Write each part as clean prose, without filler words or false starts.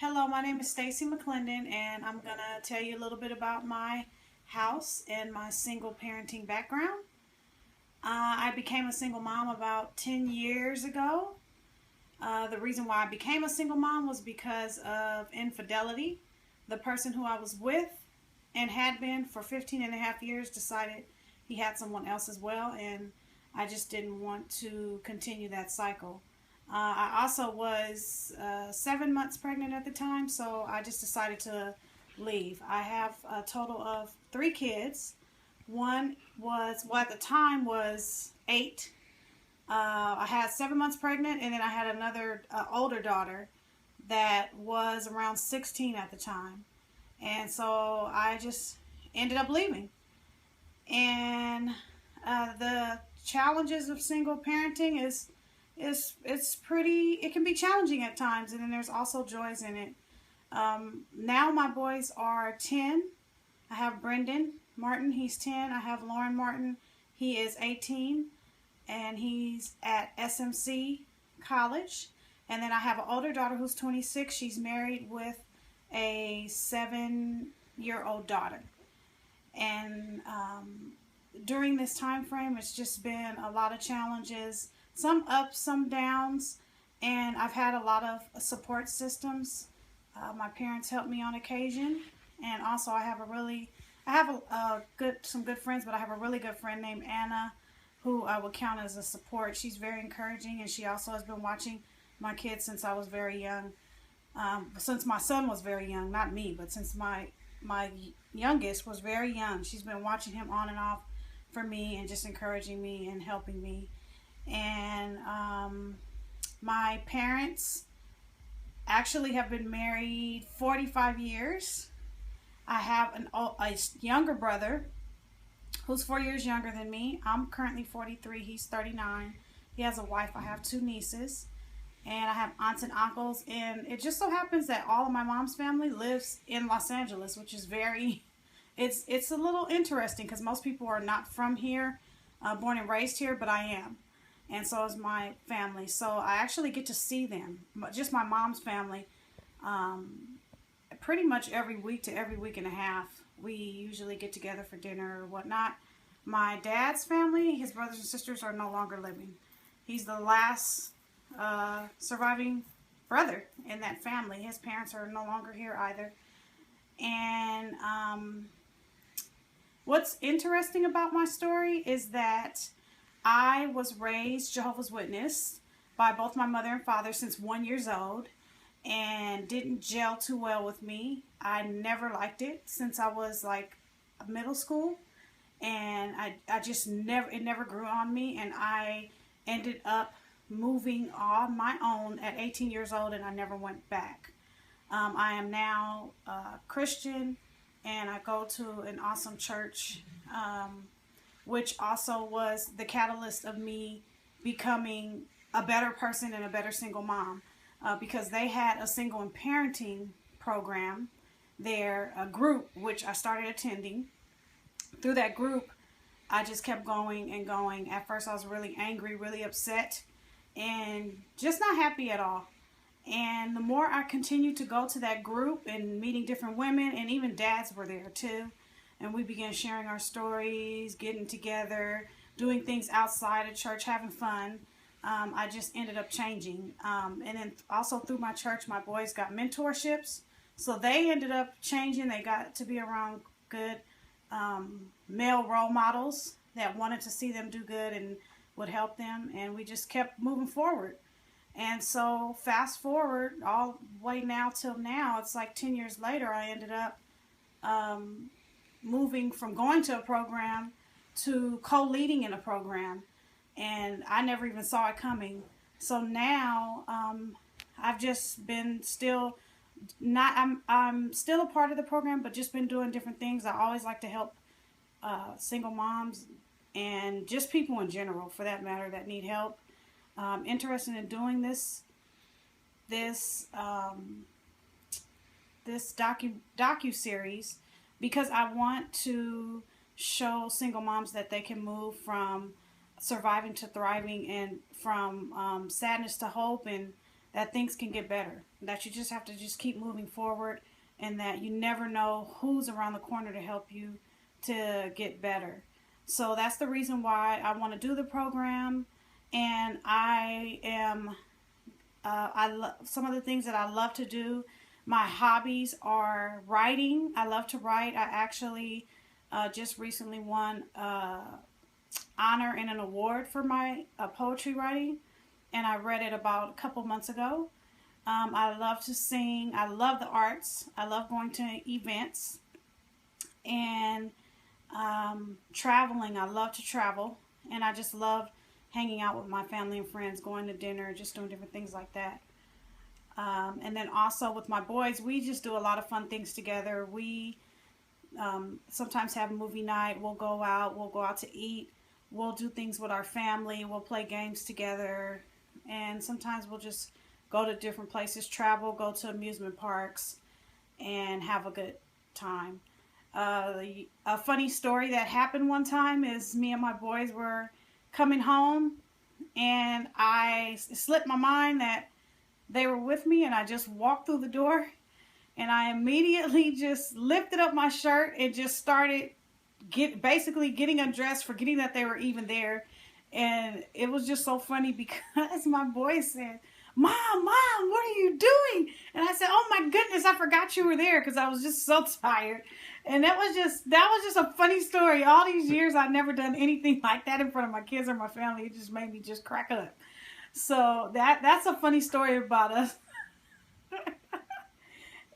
Hello, my name is Stacy McClendon, and I'm going to tell you a little bit about my house and my single parenting background. I became a single mom about 10 years ago. The reason why I became a single mom was because of infidelity. The person who I was with and had been for 15 and a half years decided he had someone else as well, and I just didn't want to continue that cycle. I also was 7 months pregnant at the time, so I just decided to leave. I have a total of three kids. One was, well, at the time was 8. I had 7 months pregnant, and then I had another older daughter that was around 16 at the time. And so I just ended up leaving. And the challenges of single parenting it's pretty, it can be challenging at times, and then there's also joys in it. Now my boys are 10. I have Brendan Martin, he's 10. I have Lauren Martin, he is 18, and he's at SMC College. And then I have an older daughter who's 26. She's married with a 7-year-old daughter. And during this time frame, it's just been a lot of challenges, some ups, some downs, and I've had a lot of support systems. My parents helped me on occasion, and also I have some good friends, but I have a really good friend named Anna, who I would count as a support. She's very encouraging, and she also has been watching my kids since I was very young. Since my son was very young, not me, but since my youngest was very young, she's been watching him on and off for me and just encouraging me and helping me. And my parents actually have been married 45 years. I have a younger brother who's 4 years younger than me. I'm currently 43. He's 39. He has a wife. I have 2 nieces. And I have aunts and uncles. And it just so happens that all of my mom's family lives in Los Angeles, which is it's a little interesting because most people are not from here, born and raised here, but I am. And so is my family. So I actually get to see them, just my mom's family, pretty much every week to every week and a half. We usually get together for dinner or whatnot. My dad's family, his brothers and sisters are no longer living. He's the last surviving brother in that family. His parents are no longer here either. And what's interesting about my story is that I was raised Jehovah's Witness by both my mother and father since 1 year old, and didn't gel too well with me. I never liked it since I was like middle school, and I just it never grew on me, and I ended up moving on my own at 18 years old, and I never went back. I am now Christian, and I go to an awesome church, which also was the catalyst of me becoming a better person and a better single mom, because they had a single and parenting program there, a group which I started attending. Through that group, I just kept going and going. At first I was really angry, really upset, and just not happy at all. And the more I continued to go to that group and meeting different women, and even dads were there too, and we began sharing our stories, getting together, doing things outside of church, having fun. I just ended up changing. And then also through my church, my boys got mentorships. So they ended up changing. They got to be around good male role models that wanted to see them do good and would help them. And we just kept moving forward. And so fast forward all the way now till now, it's like 10 years later, I ended up moving from going to a program to co-leading in a program, and I never even saw it coming. So now I've just been still not, I'm still a part of the program, but just been doing different things. I always like to help single moms and just people in general, for that matter, that need help. Interested in doing this docu-series because I want to show single moms that they can move from surviving to thriving, and from sadness to hope, and that things can get better, that you just have to just keep moving forward, and that you never know who's around the corner to help you to get better. So that's the reason why I want to do the program. And I am some of the things that I love to do. My hobbies are writing. I love to write. I actually just recently won honor and an award for my poetry writing, and I read it about a couple months ago. I love to sing. I love the arts. I love going to events and traveling. I love to travel, and I just love hanging out with my family and friends, going to dinner, just doing different things like that. And then also with my boys, we just do a lot of fun things together. We sometimes have movie night. We'll go out to eat. We'll do things with our family. We'll play games together. And sometimes we'll just go to different places, travel, go to amusement parks, and have a good time. A funny story that happened one time is me and my boys were coming home, and it slipped my mind that they were with me, and I just walked through the door, and I immediately just lifted up my shirt and just started basically getting undressed, forgetting that they were even there. And it was just so funny because my boys said, Mom, what are you doing? And I said, oh my goodness, I forgot you were there, because I was just so tired. And that was just a funny story. All these years, I've never done anything like that in front of my kids or my family. It just made me just crack up. So that's a funny story about us.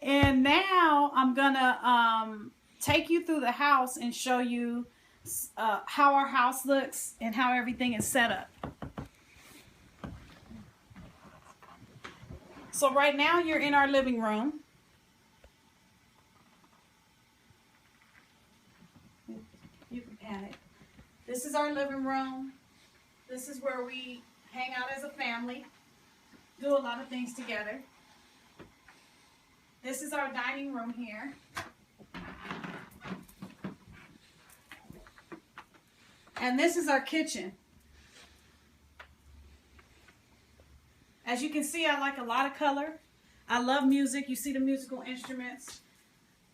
And now I'm gonna take you through the house and show you how our house looks and how everything is set up. So right now you're in our living room. You can pan it. This is our living room. This is where we hang out as a family, do a lot of things together. This is our dining room here. And this is our kitchen. As you can see, I like a lot of color. I love music. You see the musical instruments.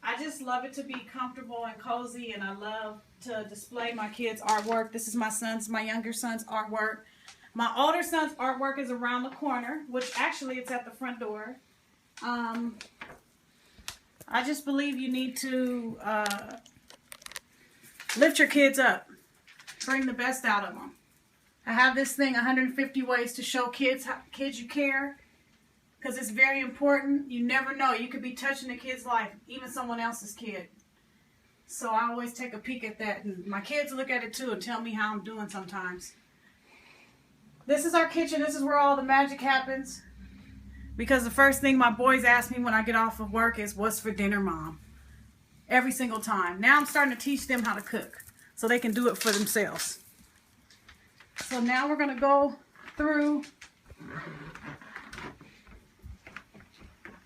I just love it to be comfortable and cozy, and I love to display my kids' artwork. This is my younger son's artwork. My older son's artwork is around the corner, which actually it's at the front door. I just believe you need to lift your kids up. Bring the best out of them. I have this thing, 150 ways to show kids you care, because it's very important. You never know. You could be touching a kid's life, even someone else's kid. So I always take a peek at that, and my kids look at it too and tell me how I'm doing sometimes. This is our kitchen. This is where all the magic happens, because the first thing my boys ask me when I get off of work is, what's for dinner, Mom? Every single time. Now I'm starting to teach them how to cook so they can do it for themselves. So now we're going to go through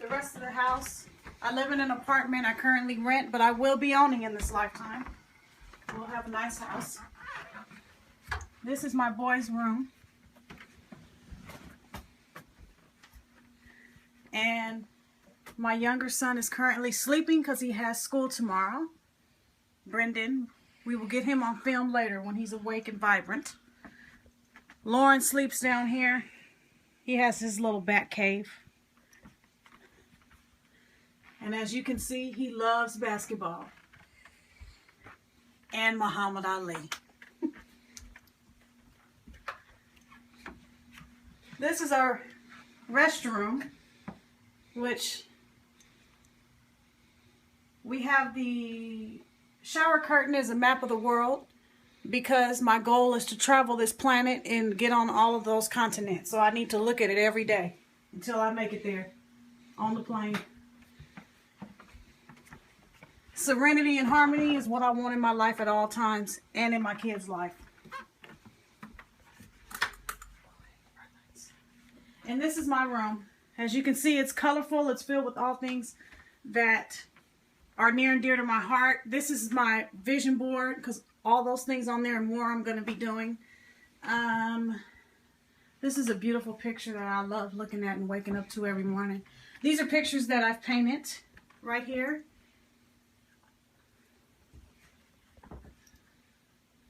the rest of the house. I live in an apartment. I currently rent, but I will be owning in this lifetime. We'll have a nice house. This is my boys' room. And my younger son is currently sleeping because he has school tomorrow. Brendan, we will get him on film later when he's awake and vibrant. Lauren sleeps down here. He has his little bat cave. And as you can see, he loves basketball. And Muhammad Ali. This is our restroom, which we have the shower curtain as a map of the world, because my goal is to travel this planet and get on all of those continents. So I need to look at it every day until I make it there on the plane. Serenity and harmony is what I want in my life at all times, and in my kids' life. And this is my room. As you can see, it's colorful. It's filled with all things that are near and dear to my heart. This is my vision board, because all those things on there and more I'm going to be doing. This is a beautiful picture that I love looking at and waking up to every morning. These are pictures that I've painted right here.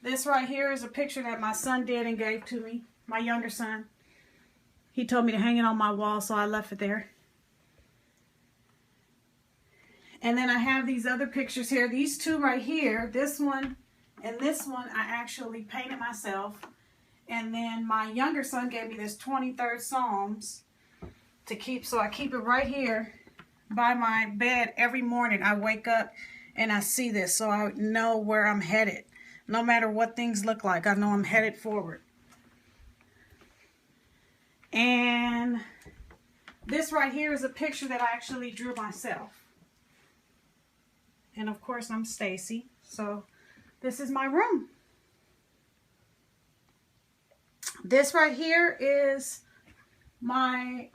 This right here is a picture that my son did and gave to me, my younger son. He told me to hang it on my wall, so I left it there. And then I have these other pictures here. These two right here, this one and this one, I actually painted myself. And then my younger son gave me this 23rd Psalms to keep, so I keep it right here by my bed every morning. I wake up and I see this, so I know where I'm headed. No matter what things look like, I know I'm headed forward. And this right here is a picture that I actually drew myself. And of course, I'm Stacy. So this is my room. This right here is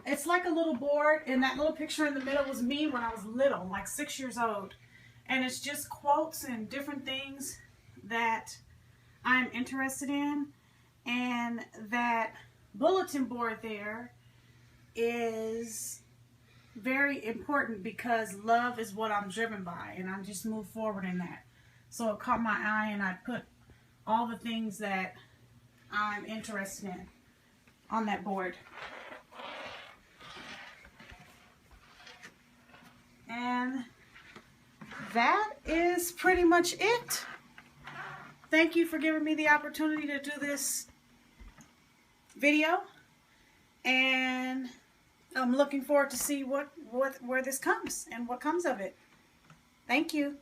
it's like a little board, and that little picture in the middle was me when I was little, like 6 years old. And it's just quotes and different things that I'm interested in. And that bulletin board there is very important because love is what I'm driven by, and I just move forward in that. So it caught my eye, and I put all the things that I'm interested in on that board. And that is pretty much it. Thank you for giving me the opportunity to do this video, and I'm looking forward to see where this comes and what comes of it. Thank you.